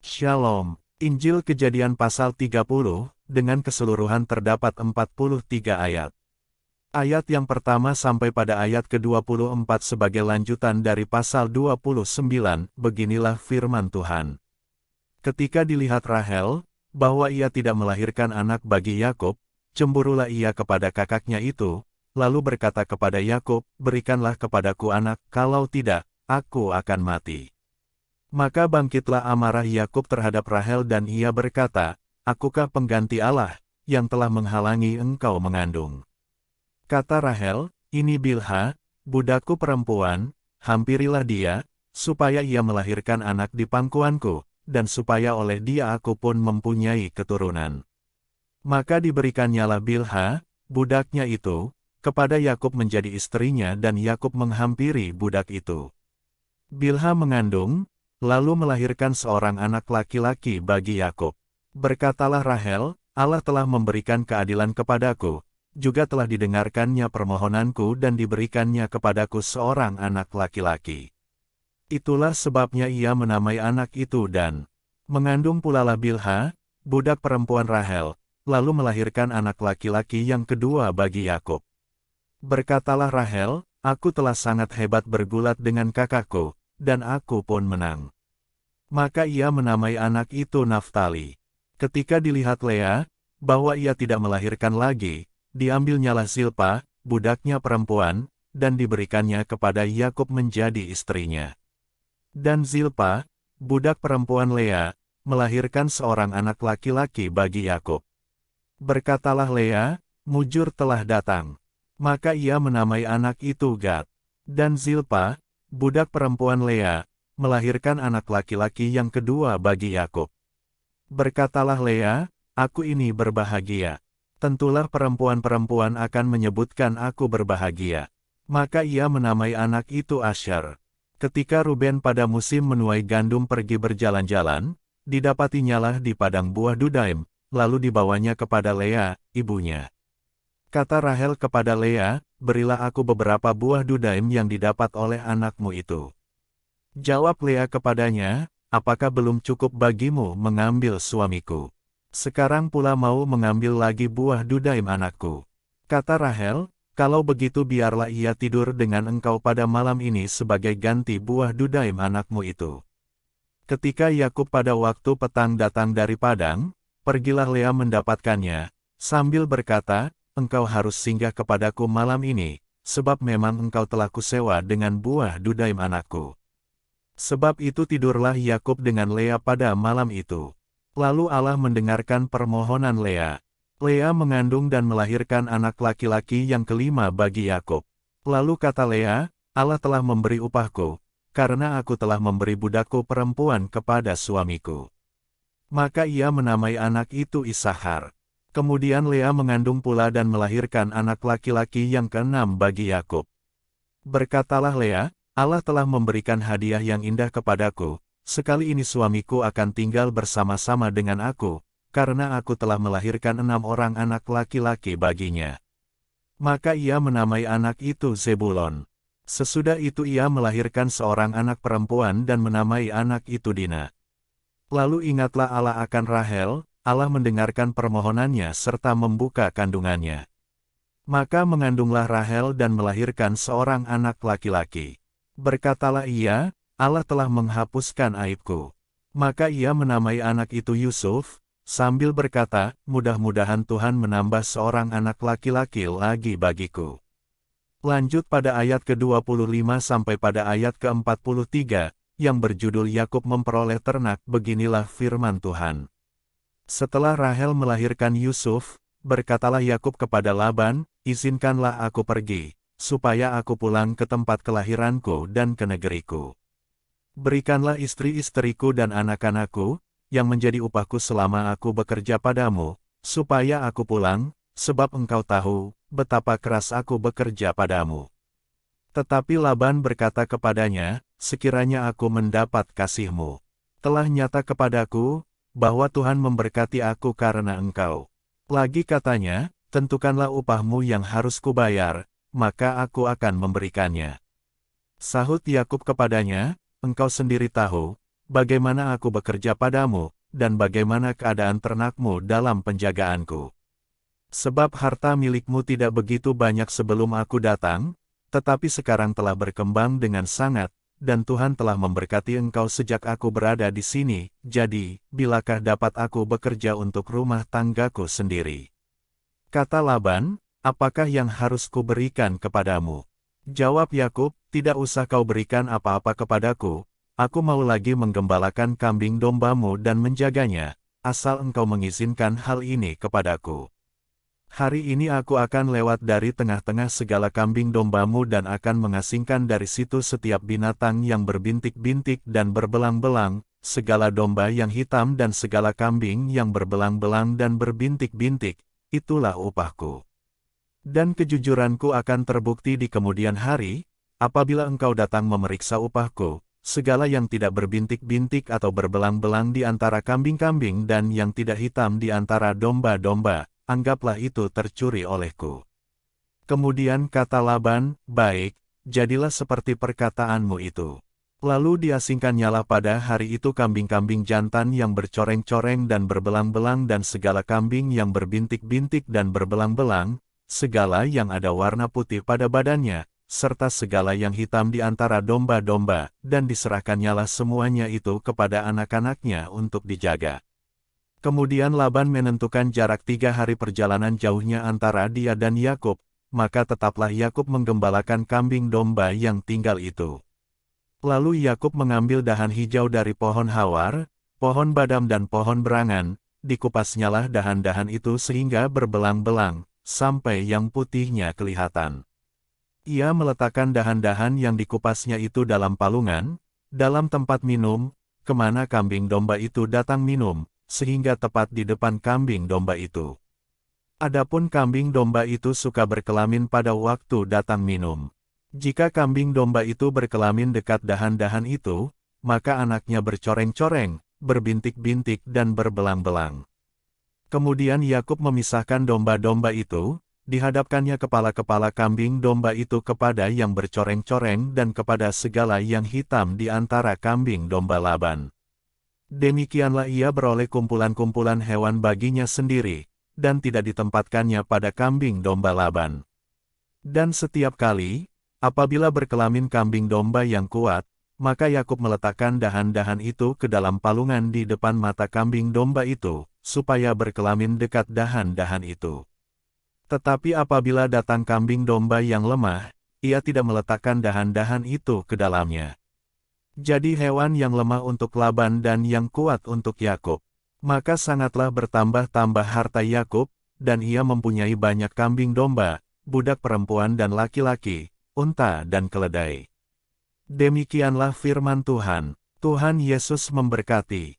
Shalom. Injil Kejadian pasal 30, dengan keseluruhan terdapat 43 ayat. Ayat yang pertama sampai pada ayat ke-24 sebagai lanjutan dari pasal 29, beginilah firman Tuhan. Ketika dilihat Rahel, bahwa ia tidak melahirkan anak bagi Yakub, cemburulah ia kepada kakaknya itu, lalu berkata kepada Yakub, "Berikanlah kepadaku anak, kalau tidak, aku akan mati." Maka bangkitlah amarah Yakub terhadap Rahel dan ia berkata, "Akukah pengganti Allah, yang telah menghalangi engkau mengandung?" Kata Rahel, "Ini Bilha, budakku perempuan, hampirilah dia, supaya ia melahirkan anak di pangkuanku, dan supaya oleh dia aku pun mempunyai keturunan." Maka diberikannyalah Bilha, budaknya itu, kepada Yakub menjadi istrinya dan Yakub menghampiri budak itu. Bilha mengandung, lalu melahirkan seorang anak laki-laki bagi Yakub. Berkatalah Rahel, "Allah telah memberikan keadilan kepadaku, juga telah didengarkannya permohonanku dan diberikannya kepadaku seorang anak laki-laki. Itulah sebabnya ia menamai anak itu dan mengandung pulalah Bilha, budak perempuan Rahel, lalu melahirkan anak laki-laki yang kedua bagi Yakub. Berkatalah Rahel, 'Aku telah sangat hebat bergulat dengan kakakku, dan aku pun menang.' Maka ia menamai anak itu Naftali. Ketika dilihat Lea, bahwa ia tidak melahirkan lagi, diambilnyalah Zilpa, budaknya perempuan, dan diberikannya kepada Yakub menjadi istrinya. Dan Zilpa, budak perempuan Lea, melahirkan seorang anak laki-laki bagi Yakub. Berkatalah Lea, 'Mujur telah datang.' Maka ia menamai anak itu Gad. Dan Zilpa, budak perempuan Lea, melahirkan anak laki-laki yang kedua bagi Yakub. Berkatalah Lea, 'Aku ini berbahagia. Tentulah perempuan-perempuan akan menyebutkan aku berbahagia.' Maka ia menamai anak itu Asher. Ketika Ruben pada musim menuai gandum pergi berjalan-jalan, didapatinyalah di padang buah Dudaim, lalu dibawanya kepada Lea, ibunya. Kata Rahel kepada Lea, 'Berilah aku beberapa buah Dudaim yang didapat oleh anakmu itu.' Jawab Lea kepadanya, 'Apakah belum cukup bagimu mengambil suamiku? Sekarang pula mau mengambil lagi buah Dudaim anakku?' Kata Rahel, 'Kalau begitu biarlah ia tidur dengan engkau pada malam ini sebagai ganti buah Dudaim anakmu itu.' Ketika Yakub pada waktu petang datang dari padang, pergilah Lea mendapatkannya, sambil berkata, 'Engkau harus singgah kepadaku malam ini, sebab memang engkau telah kusewa dengan buah Dudaim anakku.' Sebab itu tidurlah Yakub dengan Lea pada malam itu. Lalu Allah mendengarkan permohonan Lea. Lea mengandung dan melahirkan anak laki-laki yang kelima bagi Yakub. Lalu kata Lea, 'Allah telah memberi upahku, karena aku telah memberi budakku perempuan kepada suamiku.' Maka ia menamai anak itu Isahar. Kemudian Lea mengandung pula dan melahirkan anak laki-laki yang keenam bagi Yakub. Berkatalah Lea, 'Allah telah memberikan hadiah yang indah kepadaku, sekali ini suamiku akan tinggal bersama-sama dengan aku, karena aku telah melahirkan 6 orang anak laki-laki baginya.' Maka ia menamai anak itu Zebulon. Sesudah itu ia melahirkan seorang anak perempuan dan menamai anak itu Dina. Lalu ingatlah Allah akan Rahel, Allah mendengarkan permohonannya serta membuka kandungannya. Maka mengandunglah Rahel dan melahirkan seorang anak laki-laki. Berkatalah ia, 'Allah telah menghapuskan aibku.' Maka ia menamai anak itu Yusuf, sambil berkata, 'Mudah-mudahan Tuhan menambah seorang anak laki-laki lagi bagiku.'" Lanjut pada ayat ke-25 sampai pada ayat ke-43, yang berjudul Yakub memperoleh ternak, beginilah firman Tuhan. Setelah Rahel melahirkan Yusuf, berkatalah Yakub kepada Laban, "Izinkanlah aku pergi, supaya aku pulang ke tempat kelahiranku dan ke negeriku. Berikanlah istri-istriku dan anak-anakku, yang menjadi upahku selama aku bekerja padamu, supaya aku pulang, sebab engkau tahu, betapa keras aku bekerja padamu." Tetapi Laban berkata kepadanya, "Sekiranya aku mendapat kasihmu, telah nyata kepadaku, bahwa Tuhan memberkati aku karena engkau. Lagi katanya, tentukanlah upahmu yang harus kubayar, maka aku akan memberikannya." Sahut Yakub kepadanya, "Engkau sendiri tahu, bagaimana aku bekerja padamu, dan bagaimana keadaan ternakmu dalam penjagaanku. Sebab harta milikmu tidak begitu banyak sebelum aku datang, tetapi sekarang telah berkembang dengan sangat, dan Tuhan telah memberkati engkau sejak aku berada di sini, jadi, bilakah dapat aku bekerja untuk rumah tanggaku sendiri? Kata Laban, apakah yang harus kuberikan kepadamu? Jawab Yakub, tidak usah kau berikan apa-apa kepadaku, aku mau lagi menggembalakan kambing dombamu dan menjaganya, asal engkau mengizinkan hal ini kepadaku. Hari ini aku akan lewat dari tengah-tengah segala kambing dombamu dan akan mengasingkan dari situ setiap binatang yang berbintik-bintik dan berbelang-belang, segala domba yang hitam dan segala kambing yang berbelang-belang dan berbintik-bintik, itulah upahku. Dan kejujuranku akan terbukti di kemudian hari, apabila engkau datang memeriksa upahku, segala yang tidak berbintik-bintik atau berbelang-belang di antara kambing-kambing dan yang tidak hitam di antara domba-domba, anggaplah itu tercuri olehku. Kemudian kata Laban, baik, jadilah seperti perkataanmu itu. Lalu diasingkannyalah pada hari itu kambing-kambing jantan yang bercoreng-coreng dan berbelang-belang dan segala kambing yang berbintik-bintik dan berbelang-belang, segala yang ada warna putih pada badannya, serta segala yang hitam di antara domba-domba, dan diserahkannyalah semuanya itu kepada anak-anaknya untuk dijaga. Kemudian Laban menentukan jarak 3 hari perjalanan jauhnya antara dia dan Yakub, maka tetaplah Yakub menggembalakan kambing domba yang tinggal itu. Lalu Yakub mengambil dahan hijau dari pohon hawar, pohon badam dan pohon berangan, dikupasnyalah dahan-dahan itu sehingga berbelang-belang, sampai yang putihnya kelihatan. Ia meletakkan dahan-dahan yang dikupasnya itu dalam palungan, dalam tempat minum, kemana kambing domba itu datang minum, sehingga tepat di depan kambing domba itu. Adapun kambing domba itu suka berkelamin pada waktu datang minum. Jika kambing domba itu berkelamin dekat dahan-dahan itu, maka anaknya bercoreng-coreng, berbintik-bintik dan berbelang-belang. Kemudian Yakub memisahkan domba-domba itu, dihadapkannya kepala-kepala kambing domba itu kepada yang bercoreng-coreng dan kepada segala yang hitam di antara kambing domba Laban. Demikianlah ia beroleh kumpulan-kumpulan hewan baginya sendiri, dan tidak ditempatkannya pada kambing domba Laban. Dan setiap kali, apabila berkelamin kambing domba yang kuat, maka Yakub meletakkan dahan-dahan itu ke dalam palungan di depan mata kambing domba itu, supaya berkelamin dekat dahan-dahan itu. Tetapi apabila datang kambing domba yang lemah, ia tidak meletakkan dahan-dahan itu ke dalamnya. Jadi hewan yang lemah untuk Laban dan yang kuat untuk Yakub. Maka sangatlah bertambah-tambah harta Yakub, dan ia mempunyai banyak kambing domba, budak perempuan dan laki-laki, unta dan keledai. Demikianlah firman Tuhan. Tuhan Yesus memberkati.